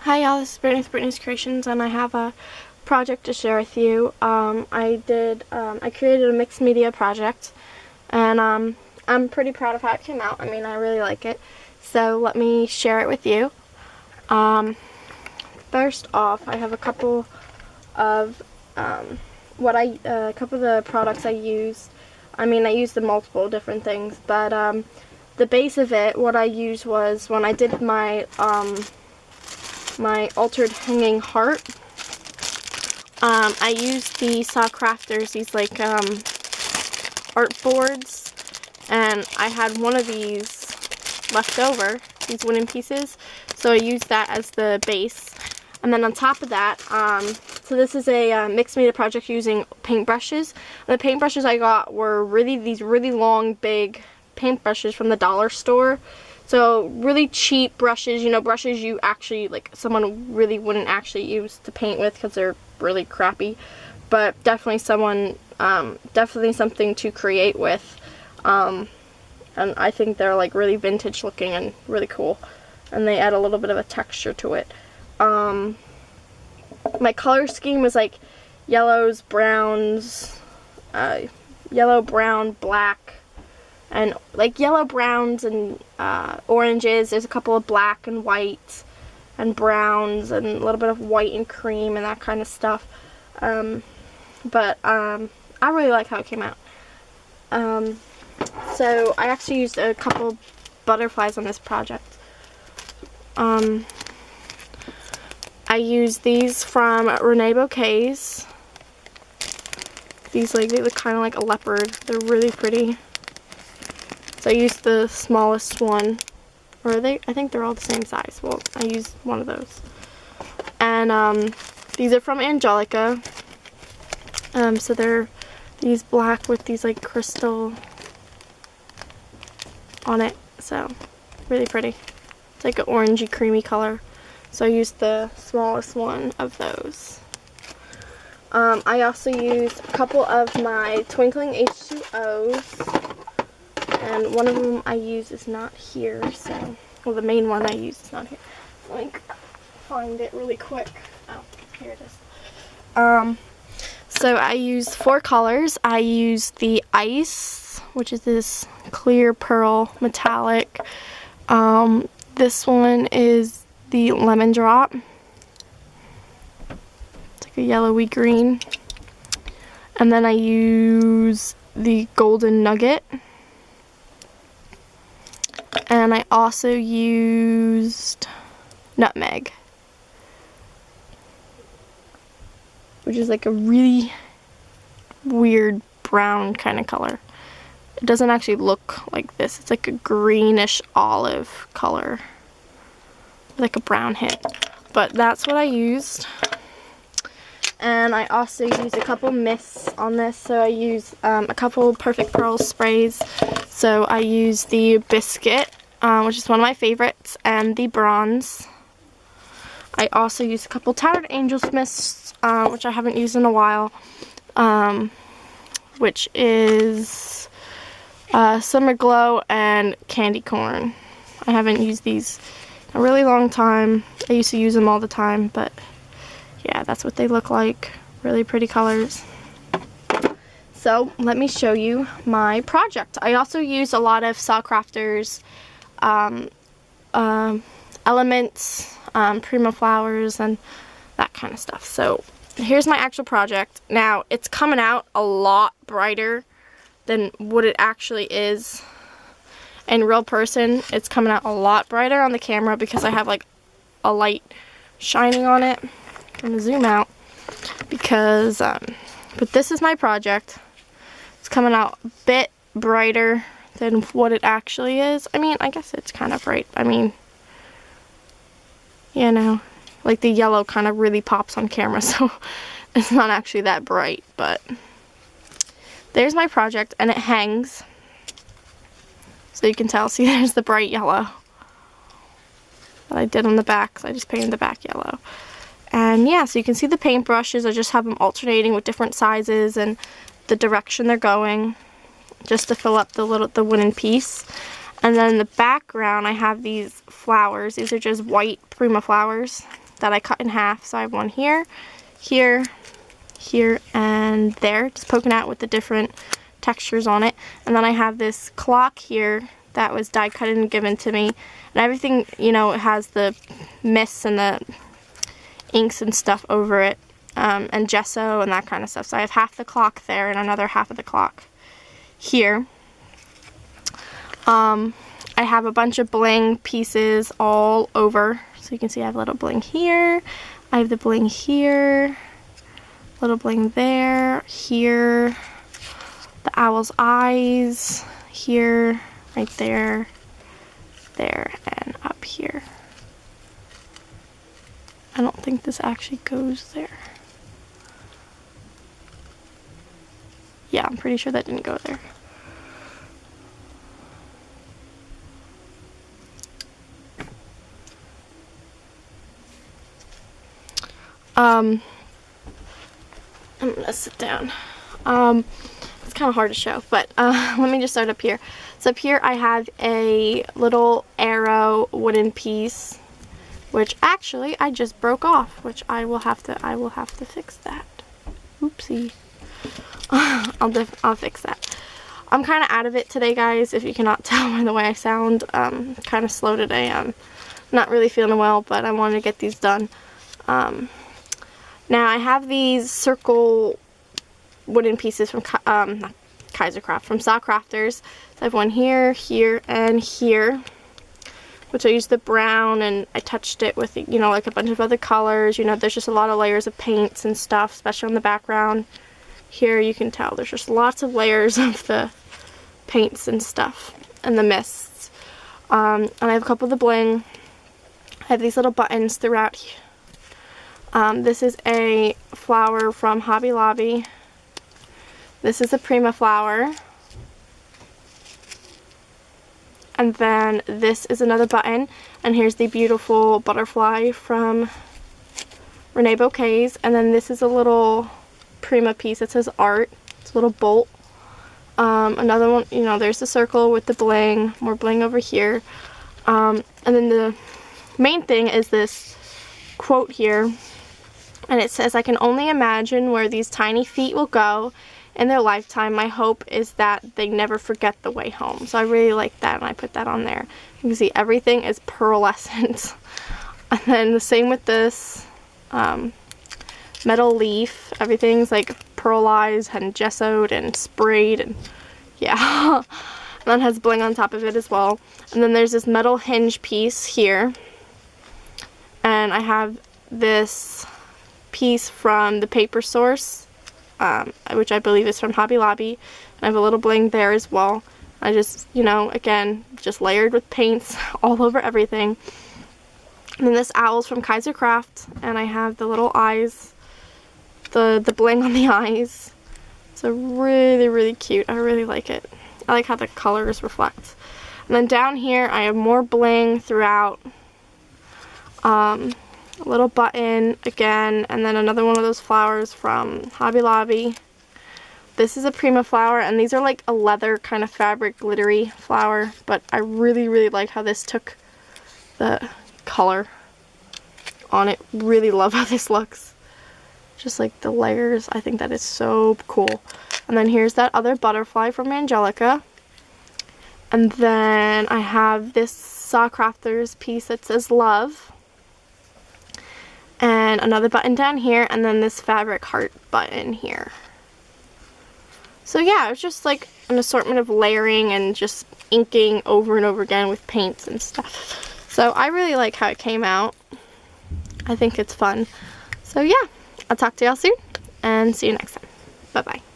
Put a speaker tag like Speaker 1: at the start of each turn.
Speaker 1: Hi y'all, this is Brittany with Brittany's Creations, and I have a project to share with you. I created a mixed media project, and I'm pretty proud of how it came out. I mean, I really like it. So let me share it with you. First off, I have a couple of a couple of the products I used. I mean, I used the multiple different things, but the base of it, what I used was when I did my my altered hanging heart. I used the Saw Crafters, these like art boards, and I had one of these left over, these wooden pieces, so I used that as the base. And then on top of that, so this is a mixed media project using paintbrushes. And the paintbrushes I got were these really long, big paintbrushes from the dollar store. So really cheap brushes, you know, brushes you actually, like, someone really wouldn't actually use to paint with because they're really crappy. But definitely definitely something to create with. And I think they're like really vintage looking and really cool. And they add a little bit of a texture to it. My color scheme was like yellows, browns, yellow, brown, black, and like yellow, browns, and oranges. There's a couple of black and white and browns and a little bit of white and cream and that kind of stuff. But I really like how it came out. So I actually used a couple butterflies on this project. I used these from Renee Bouquets. These, like, they look kind of like a leopard. They're really pretty. So I used the smallest one. Or I think they're all the same size. Well, I used one of those. And these are from Angelica. So they're these black with these like crystal on it. So really pretty. It's like an orangey creamy color. So I used the smallest one of those. I also used a couple of my Twinkling H2Os, and one of them I use is not here, so, well, the main one I use is not here. Let me find it really quick. Oh, here it is. So I used 4 colors. I used the Ice, which is this clear pearl metallic. This one is the Lemon Drop. It's like a yellowy green. And then I use the Golden Nugget. And I also used Nutmeg, which is like a really weird brown kind of color. It doesn't actually look like this. It's like a greenish olive color, like a brown hit. But that's what I used. And I also used a couple mists on this. So I used a couple Perfect Pearls sprays. So I used the Biscuit, which is one of my favorites, and the Bronze. I also used a couple Tattered Angels mists, which I haven't used in a while, which is Summer Glow and Candy Corn. I haven't used these in a really long time. I used to use them all the time, but yeah, that's what they look like. Really pretty colors. So let me show you my project. I also used a lot of Saw Crafters elements, Prima flowers, and that kind of stuff. So here's my actual project. Now it's coming out a lot brighter than what it actually is in real person. It's coming out a lot brighter on the camera because I have like a light shining on it. I'm gonna zoom out because but this is my project. It's coming out a bit brighter than what it actually is. I mean, I guess it's kind of bright. I mean, you know, like the yellow kind of really pops on camera, so it's not actually that bright, but there's my project, and it hangs. So you can tell, see, there's the bright yellow that I did on the back, so I just painted the back yellow. And yeah, so you can see the paintbrushes. I just have them alternating with different sizes and the direction they're going, just to fill up the wooden piece. And then in the background, I have these flowers. These are just white Prima flowers. that I cut in half. So I have one here, here, here, and there, just poking out with the different textures on it. And then I have this clock here that was die cut and given to me, and everything, you know, it has the mists and the inks and stuff over it, and gesso and that kind of stuff. So I have half the clock there and another half of the clock here. I have a bunch of bling pieces all over, so you can see I have a little bling here, I have the bling here, little bling there, here, the owl's eyes, here, right there, there, and up here. I don't think this actually goes there. Yeah, I'm pretty sure that didn't go there. I'm gonna sit down. It's kind of hard to show, but let me just start up here. So up here I have a little arrow wooden piece, which actually I just broke off, which I will have to fix that. Oopsie. I'll fix that. I'm kind of out of it today, guys, if you cannot tell by the way I sound. Kind of slow today. I'm not really feeling well, but I wanted to get these done. Now I have these circle wooden pieces from not Kaisercraft, from Saw Crafters. So I have one here, here, and here, which I used the brown and I touched it with, you know, like a bunch of other colors. You know, there's just a lot of layers of paints and stuff, especially on the background. Here you can tell there's just lots of layers of the paints and stuff and the mists. And I have a couple of the bling. I have these little buttons throughout here. This is a flower from Hobby Lobby. This is a Prima flower. And then this is another button. And here's the beautiful butterfly from Renee Bouquets. And then this is a little Prima piece that says art. It's a little bolt. Another one, you know, there's the circle with the bling. More bling over here. And then the main thing is this quote here. And it says, "I can only imagine where these tiny feet will go in their lifetime. My hope is that they never forget the way home." So I really like that, and I put that on there. You can see everything is pearlescent. And then the same with this metal leaf. Everything's like pearlized and gessoed and sprayed, and yeah. And then has bling on top of it as well. And then there's this metal hinge piece here. And I have this piece from the Paper Source, which I believe is from Hobby Lobby. And I have a little bling there as well. I just, you know, again, just layered with paints all over everything. And then this owl's from Kaisercraft, and I have the little eyes, the bling on the eyes. It's a really, really cute. I really like it. I like how the colors reflect. And then down here I have more bling throughout. A little button again, and then another one of those flowers from Hobby Lobby. This is a Prima flower, and these are like a leather kind of fabric glittery flower, but I really, really like how this took the color on it. Really love how this looks. Just like the layers, I think that is so cool. And then here's that other butterfly from Angelica. And then I have this Saw Crafters piece that says love. And another button down here, and then this fabric heart button here. So yeah, it's just like an assortment of layering and just inking over and over again with paints and stuff. So I really like how it came out. I think it's fun. So yeah, I'll talk to y'all soon, and see you next time. Bye-bye.